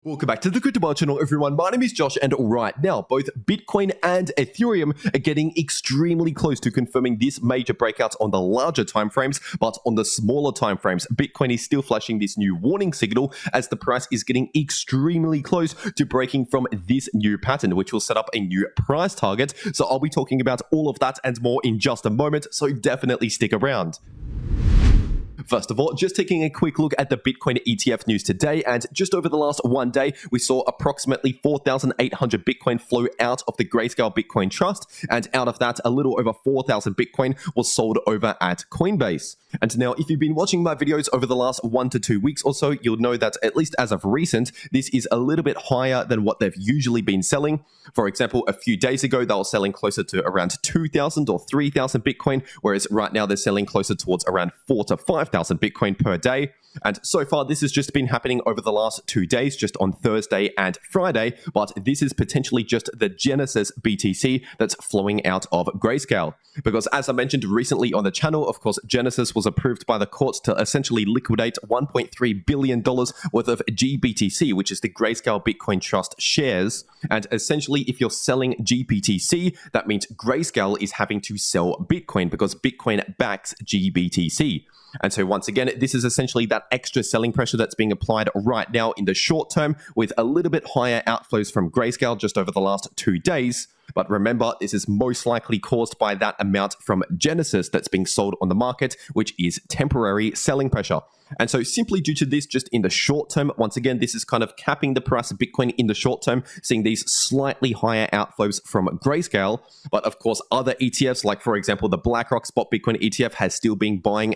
Welcome back to the Cryptoworld channel, everyone. My name is Josh, and right now, both Bitcoin and Ethereum are getting extremely close to confirming this major breakout on the larger timeframes, but on the smaller timeframes, Bitcoin is still flashing this new warning signal as the price is getting extremely close to breaking from this new pattern, which will set up a new price target. So I'll be talking about all of that and more in just a moment, so definitely stick around. First of all, just taking a quick look at the Bitcoin ETF news today, and just over the last one day, we saw approximately 4,800 Bitcoin flow out of the Grayscale Bitcoin Trust, and out of that, a little over 4,000 Bitcoin was sold over at Coinbase. And now, if you've been watching my videos over the last 1 to 2 weeks or so, you'll know that at least as of recent, this is a little bit higher than what they've usually been selling. For example, a few days ago, they were selling closer to around 2,000 or 3,000 Bitcoin, whereas right now they're selling closer towards around 4,000 to 5,000 Bitcoin per day. And so far, this has just been happening over the last 2 days, just on Thursday and Friday, but this is potentially just the Genesis BTC that's flowing out of Grayscale. Because as I mentioned recently on the channel, of course, Genesis was approved by the courts to essentially liquidate $1.3 billion worth of GBTC, which is the Grayscale Bitcoin Trust shares. And essentially, if you're selling GBTC, that means Grayscale is having to sell Bitcoin because Bitcoin backs GBTC. And so once again, this is essentially that extra selling pressure that's being applied right now in the short term with a little bit higher outflows from Grayscale just over the last 2 days. But remember, this is most likely caused by that amount from Genesis that's being sold on the market, which is temporary selling pressure. And so simply due to this, just in the short term, once again, this is kind of capping the price of Bitcoin in the short term, seeing these slightly higher outflows from Grayscale. But of course, other ETFs, like for example, the BlackRock Spot Bitcoin ETF has still been buying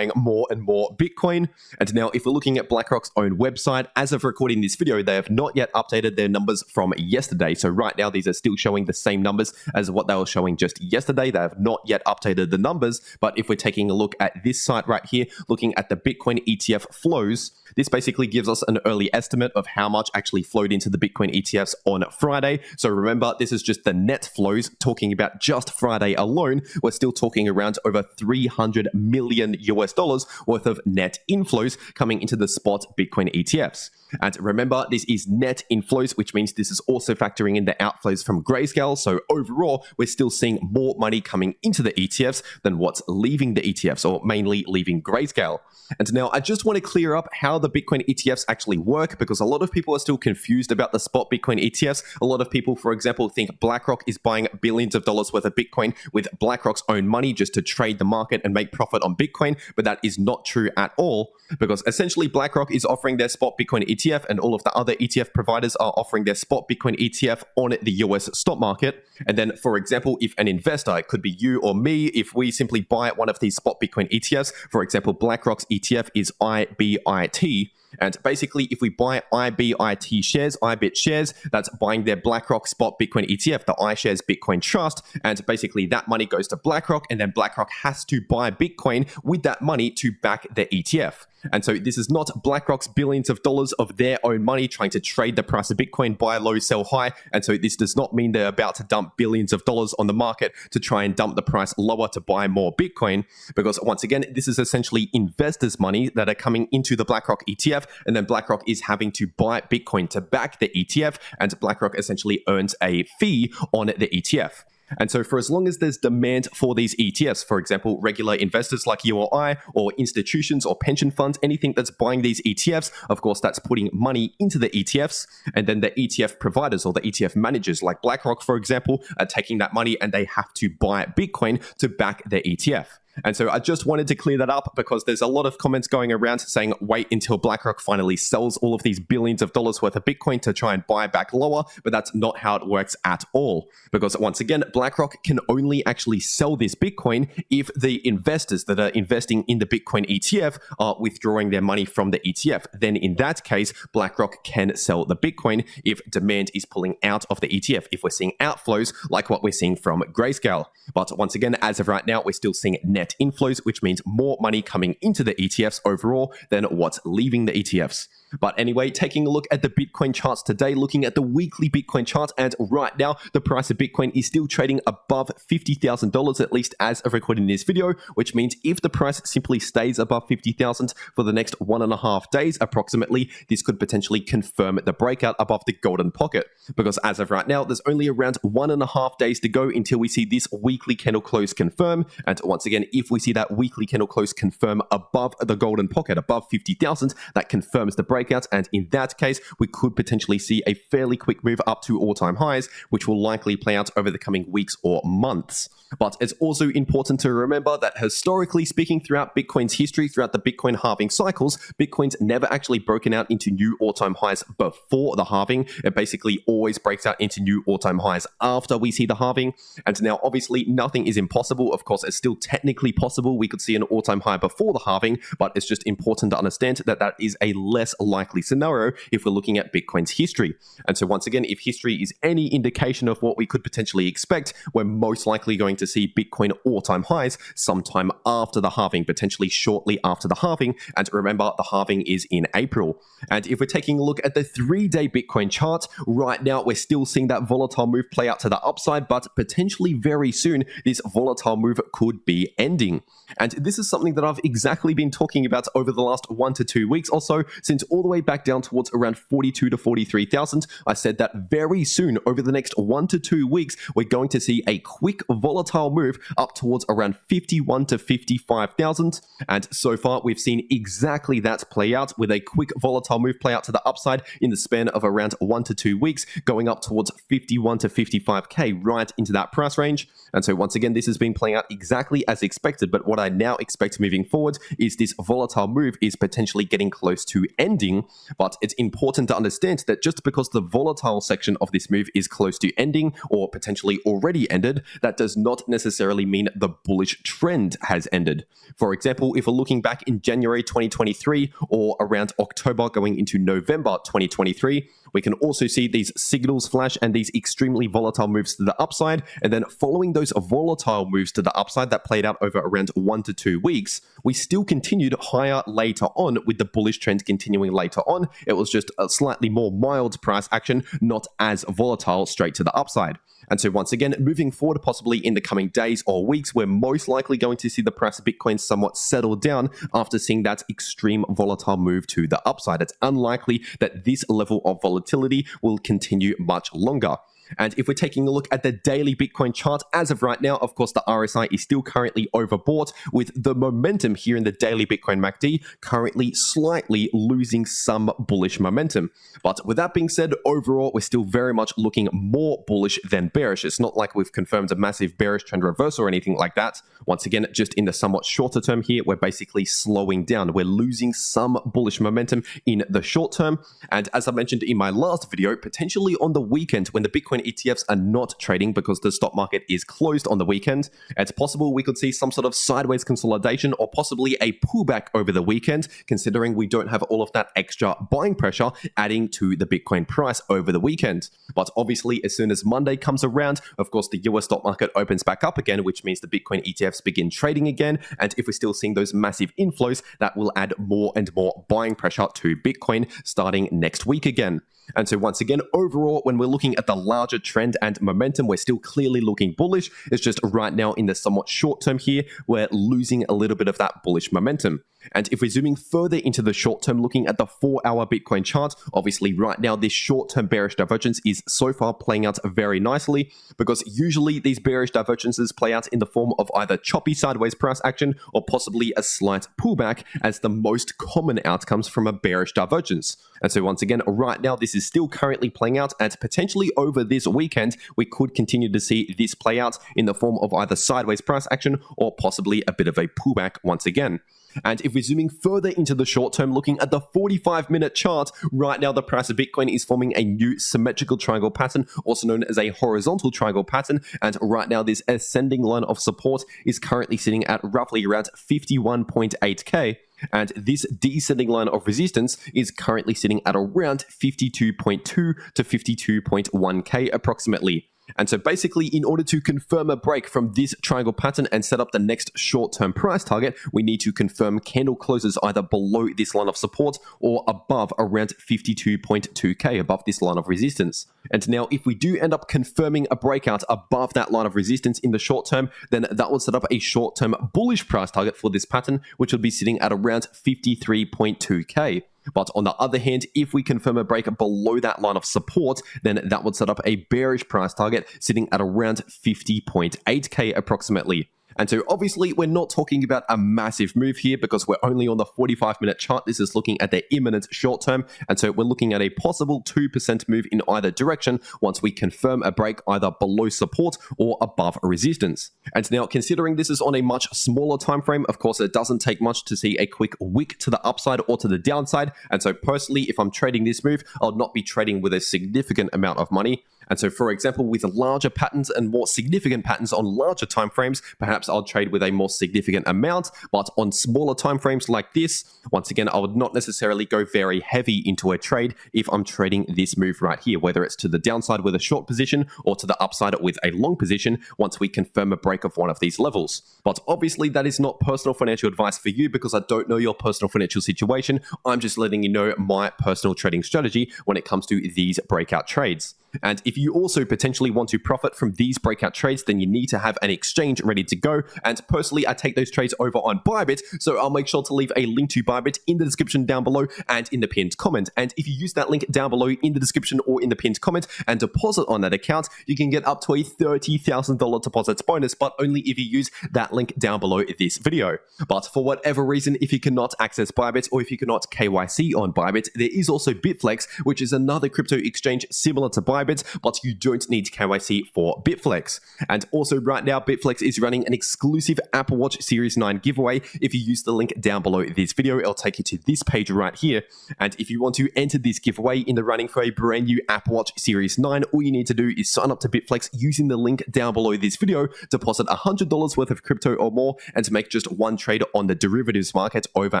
more and more Bitcoin. And now if we're looking at BlackRock's own website, as of recording this video, they have not yet updated their numbers from yesterday. So right now, these are still showing the same numbers as what they were showing just yesterday. They have not yet updated the numbers. But if we're taking a look at this site right here, looking at the Bitcoin ETF flows, this basically gives us an early estimate of how much actually flowed into the Bitcoin ETFs on Friday. So remember, this is just the net flows. Talking about just Friday alone, we're still talking around over $300 million worth of net inflows coming into the spot Bitcoin ETFs. And remember, this is net inflows, which means this is also factoring in the outflows from Grayscale. So overall, we're still seeing more money coming into the ETFs than what's leaving the ETFs, or mainly leaving Grayscale. And now I just want to clear up how the Bitcoin ETFs actually work, because a lot of people are still confused about the spot Bitcoin ETFs. A lot of people, for example, think BlackRock is buying billions of dollars worth of Bitcoin with BlackRock's own money just to trade the market and make profit on Bitcoin. But that is not true at all, because essentially BlackRock is offering their spot Bitcoin ETF and all of the other ETF providers are offering their spot Bitcoin ETF on the US stock market. And then, for example, if an investor, it could be you or me, if we simply buy one of these spot Bitcoin ETFs, for example, BlackRock's ETF is IBIT. And basically, if we buy IBIT shares, IBIT shares, that's buying their BlackRock Spot Bitcoin ETF, the iShares Bitcoin Trust. And basically, that money goes to BlackRock, and then BlackRock has to buy Bitcoin with that money to back the ETF. And so this is not BlackRock's billions of dollars of their own money trying to trade the price of Bitcoin, buy low, sell high. And so this does not mean they're about to dump billions of dollars on the market to try and dump the price lower to buy more Bitcoin. Because once again, this is essentially investors' money that are coming into the BlackRock ETF, and then BlackRock is having to buy Bitcoin to back the ETF, and BlackRock essentially earns a fee on the ETF. And so for as long as there's demand for these ETFs, for example, regular investors like you or I, or institutions or pension funds, anything that's buying these ETFs, of course, that's putting money into the ETFs. And then the ETF providers or the ETF managers like BlackRock, for example, are taking that money and they have to buy Bitcoin to back their ETF. And so I just wanted to clear that up because there's a lot of comments going around saying, wait until BlackRock finally sells all of these billions of dollars worth of Bitcoin to try and buy back lower. But that's not how it works at all. Because once again, BlackRock can only actually sell this Bitcoin if the investors that are investing in the Bitcoin ETF are withdrawing their money from the ETF. Then in that case, BlackRock can sell the Bitcoin if demand is pulling out of the ETF, if we're seeing outflows like what we're seeing from Grayscale. But once again, as of right now, we're still seeing net inflows, which means more money coming into the ETFs overall than what's leaving the ETFs. But anyway, taking a look at the Bitcoin charts today, looking at the weekly Bitcoin chart, and right now the price of Bitcoin is still trading above $50,000, at least as of recording this video, which means if the price simply stays above 50,000 for the next 1.5 days approximately, this could potentially confirm the breakout above the golden pocket. Because as of right now, there's only around 1.5 days to go until we see this weekly candle close confirm. And once again, if we see that weekly candle close confirm above the golden pocket, above 50,000, that confirms the breakout. And in that case, we could potentially see a fairly quick move up to all-time highs, which will likely play out over the coming weeks or months. But it's also important to remember that historically speaking, throughout Bitcoin's history, throughout the Bitcoin halving cycles, Bitcoin's never actually broken out into new all-time highs before the halving. It basically always breaks out into new all-time highs after we see the halving. And now, obviously, nothing is impossible. Of course, it's still technically possible. We could see an all-time high before the halving, but it's just important to understand that that is a less likely scenario if we're looking at Bitcoin's history. And so once again, if history is any indication of what we could potentially expect, we're most likely going to see Bitcoin all-time highs sometime after the halving, potentially shortly after the halving. And remember, the halving is in April. And if we're taking a look at the 3-day Bitcoin chart, right now we're still seeing that volatile move play out to the upside, but potentially very soon this volatile move could be ending. And this is something that I've exactly been talking about over the last 1 to 2 weeks or so, since all the way back down towards around 42 to 43,000. I said that very soon, over the next 1 to 2 weeks, we're going to see a quick volatile move up towards around 51 to 55,000. And so far, we've seen exactly that play out, with a quick volatile move play out to the upside in the span of around 1 to 2 weeks, going up towards 51 to 55k, right into that price range. And so once again, this has been playing out exactly as expected, but what I now expect moving forward is this volatile move is potentially getting close to ending. But it's important to understand that just because the volatile section of this move is close to ending or potentially already ended, that does not necessarily mean the bullish trend has ended. For example, if we're looking back in January 2023 or around October going into November 2023, we can also see these signals flash and these extremely volatile moves to the upside. And then following those volatile moves to the upside that played out over around 1 to 2 weeks, we still continued higher later on, with the bullish trend continuing later on. It was just a slightly more mild price action, not as volatile straight to the upside. And so once again, moving forward, possibly in the coming days or weeks, we're most likely going to see the price of Bitcoin somewhat settle down after seeing that extreme volatile move to the upside. It's unlikely that this level of volatility will continue much longer. And if we're taking a look at the daily Bitcoin chart, as of right now, of course, the RSI is still currently overbought, with the momentum here in the daily Bitcoin MACD currently slightly losing some bullish momentum. But with that being said, overall, we're still very much looking more bullish than bearish. It's not like we've confirmed a massive bearish trend reversal or anything like that. Once again, just in the somewhat shorter term here, we're basically slowing down. We're losing some bullish momentum in the short term. And as I mentioned in my last video, potentially on the weekend, when the Bitcoin ETFs are not trading because the stock market is closed on the weekend, it's possible we could see some sort of sideways consolidation or possibly a pullback over the weekend, considering we don't have all of that extra buying pressure adding to the Bitcoin price over the weekend. But obviously, as soon as Monday comes around, of course, the US stock market opens back up again, which means the Bitcoin ETFs begin trading again. And if we're still seeing those massive inflows, that will add more and more buying pressure to Bitcoin starting next week again. And so once again, overall, when we're looking at the larger trend and momentum, we're still clearly looking bullish. It's just right now in the somewhat short term here, we're losing a little bit of that bullish momentum. And if we're zooming further into the short term, looking at the 4-hour Bitcoin chart, obviously right now this short-term bearish divergence is so far playing out very nicely, because usually these bearish divergences play out in the form of either choppy sideways price action or possibly a slight pullback as the most common outcomes from a bearish divergence. And so once again, right now this is still currently playing out, and potentially over this weekend, we could continue to see this play out in the form of either sideways price action or possibly a bit of a pullback once again. And if we're zooming further into the short term, looking at the 45-minute chart, right now the price of Bitcoin is forming a new symmetrical triangle pattern, also known as a horizontal triangle pattern. And right now this ascending line of support is currently sitting at roughly around 51.8k. And this descending line of resistance is currently sitting at around 52.2 to 52.1k approximately. And so basically, in order to confirm a break from this triangle pattern and set up the next short-term price target, we need to confirm candle closes either below this line of support or above around 52.2k, above this line of resistance. And now if we do end up confirming a breakout above that line of resistance in the short term, then that will set up a short-term bullish price target for this pattern, which will be sitting at around 53.2k. But on the other hand, if we confirm a break below that line of support, then that would set up a bearish price target sitting at around 50.8k approximately. And so obviously we're not talking about a massive move here because we're only on the 45-minute chart. This is looking at the imminent short term. And so we're looking at a possible 2% move in either direction once we confirm a break either below support or above resistance. And now considering this is on a much smaller time frame, of course, it doesn't take much to see a quick wick to the upside or to the downside. And so personally, if I'm trading this move, I'll not be trading with a significant amount of money. And so, for example, with larger patterns and more significant patterns on larger timeframes, perhaps I'll trade with a more significant amount. But on smaller timeframes like this, once again, I would not necessarily go very heavy into a trade if I'm trading this move right here, whether it's to the downside with a short position or to the upside with a long position once we confirm a break of one of these levels. But obviously, that is not personal financial advice for you because I don't know your personal financial situation. I'm just letting you know my personal trading strategy when it comes to these breakout trades. And if you also potentially want to profit from these breakout trades, then you need to have an exchange ready to go. And personally, I take those trades over on Bybit, so I'll make sure to leave a link to Bybit in the description down below and in the pinned comment. And if you use that link down below in the description or in the pinned comment and deposit on that account, you can get up to a $30,000 deposit bonus, but only if you use that link down below this video. But for whatever reason, if you cannot access Bybit or if you cannot KYC on Bybit, there is also Bitflex, which is another crypto exchange similar to Bybit, but you don't need KYC for Bitflex. And also right now, Bitflex is running an exclusive Apple Watch Series 9 giveaway. If you use the link down below this video, it'll take you to this page right here. And if you want to enter this giveaway in the running for a brand new Apple Watch Series 9, all you need to do is sign up to Bitflex using the link down below this video, deposit $100 worth of crypto or more, and to make just one trade on the derivatives market over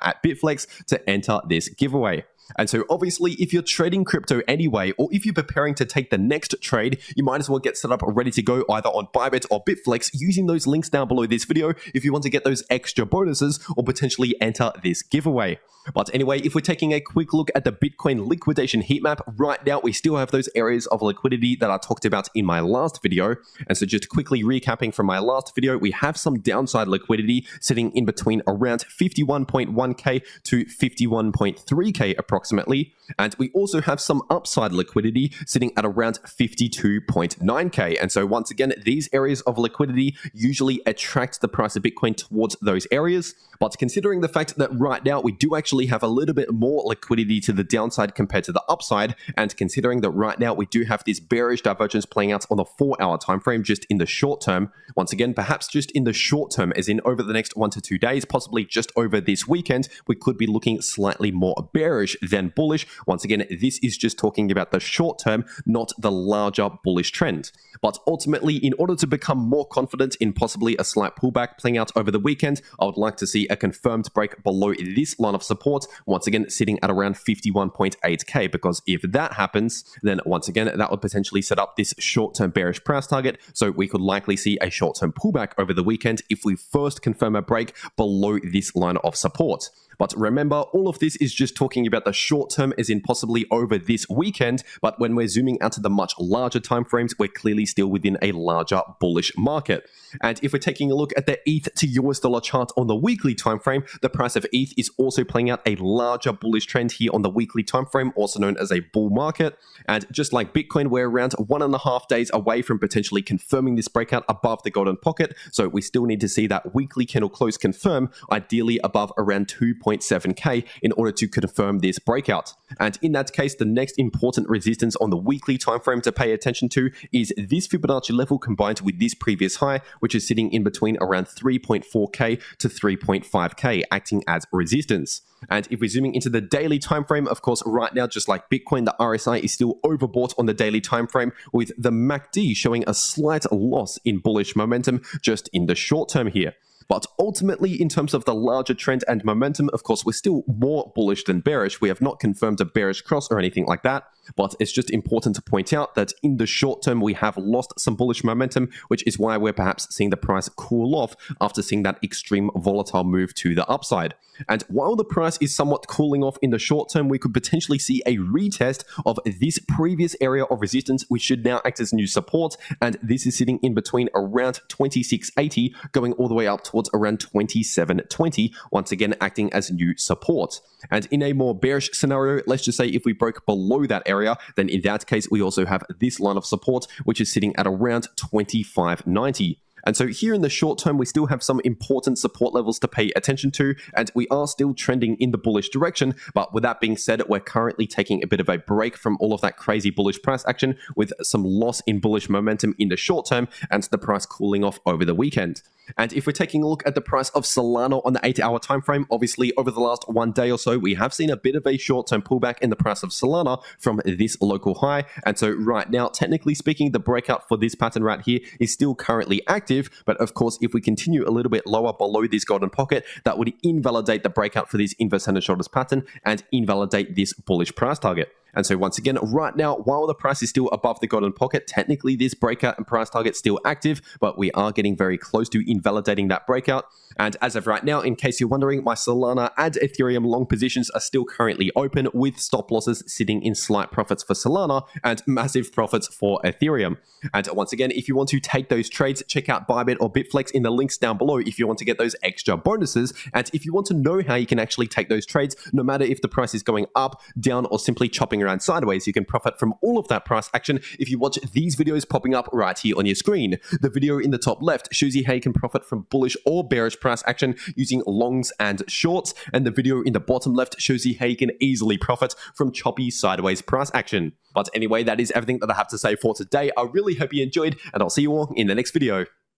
at Bitflex to enter this giveaway. And so obviously, if you're trading crypto anyway, or if you're preparing to take the next trade, you might as well get set up ready to go either on Bybit or Bitflex using those links down below this video if you want to get those extra bonuses or potentially enter this giveaway. But anyway, if we're taking a quick look at the Bitcoin liquidation heat map, right now we still have those areas of liquidity that I talked about in my last video. And so just quickly recapping from my last video, we have some downside liquidity sitting in between around 51.1k to 51.3k approximately. And we also have some upside liquidity sitting at around 52.9k. And so once again, these areas of liquidity usually attract the price of Bitcoin towards those areas. But considering the fact that right now we do actually have a little bit more liquidity to the downside compared to the upside, and considering that right now we do have this bearish divergence playing out on the 4-hour time frame just in the short term, once again, perhaps just in the short term, as in over the next 1 to 2 days, possibly just over this weekend, we could be looking slightly more bearish than bullish. Once again, this is just talking about the short term, not the larger bullish trend. But ultimately, in order to become more confident in possibly a slight pullback playing out over the weekend, I would like to see a confirmed break below this line of support, once again sitting at around 51.8k, because if that happens, then once again that would potentially set up this short-term bearish price target, so we could likely see a short-term pullback over the weekend if we first confirm a break below this line of support. But remember, all of this is just talking about the short term, as in possibly over this weekend. But when we're zooming out to the much larger time frames, we're clearly still within a larger bullish market. And if we're taking a look at the ETH to US dollar chart on the weekly time frame, the price of ETH is also playing out a larger bullish trend here on the weekly time frame, also known as a bull market. And just like Bitcoin, we're around 1.5 days away from potentially confirming this breakout above the golden pocket. So we still need to see that weekly candle close confirm, ideally above around 2.7k in order to confirm this breakout. And in that case, the next important resistance on the weekly time frame to pay attention to is this Fibonacci level combined with this previous high, which is sitting in between around 3.4k to 3.5k, acting as resistance. And if we're zooming into the daily time frame, of course, right now, just like Bitcoin, the RSI is still overbought on the daily time frame, with the MACD showing a slight loss in bullish momentum just in the short term here. But ultimately, in terms of the larger trend and momentum, of course, we're still more bullish than bearish. We have not confirmed a bearish cross or anything like that. But it's just important to point out that in the short term, we have lost some bullish momentum, which is why we're perhaps seeing the price cool off after seeing that extreme volatile move to the upside. And while the price is somewhat cooling off in the short term, we could potentially see a retest of this previous area of resistance, which should now act as new support. And this is sitting in between around 2680, going all the way up towards around 2720, once again acting as new support. And in a more bearish scenario, let's just say if we broke below that area, then in that case, we also have this line of support, which is sitting at around 2590. And so here in the short term, we still have some important support levels to pay attention to, and we are still trending in the bullish direction. But with that being said, we're currently taking a bit of a break from all of that crazy bullish price action with some loss in bullish momentum in the short term and the price cooling off over the weekend. And if we're taking a look at the price of Solana on the 8-hour time frame, obviously over the last 1 day or so, we have seen a bit of a short-term pullback in the price of Solana from this local high. And so right now, technically speaking, the breakout for this pattern right here is still currently active. But of course, if we continue a little bit lower below this golden pocket, that would invalidate the breakout for this inverse head and shoulders pattern and invalidate this bullish price target. And so once again, right now, while the price is still above the golden pocket, technically this breakout and price target still active, but we are getting very close to invalidating that breakout. And as of right now, in case you're wondering, my Solana and Ethereum long positions are still currently open with stop losses sitting in slight profits for Solana and massive profits for Ethereum. And once again, if you want to take those trades, check out Bybit or Bitflex in the links down below if you want to get those extra bonuses. And if you want to know how you can actually take those trades, no matter if the price is going up, down, or simply chopping around sideways, you can profit from all of that price action if you watch these videos popping up right here on your screen. The video in the top left shows you how you can profit from bullish or bearish price action using longs and shorts, and the video in the bottom left shows you how you can easily profit from choppy sideways price action. But anyway, that is everything that I have to say for today. I really hope you enjoyed, and I'll see you all in the next video.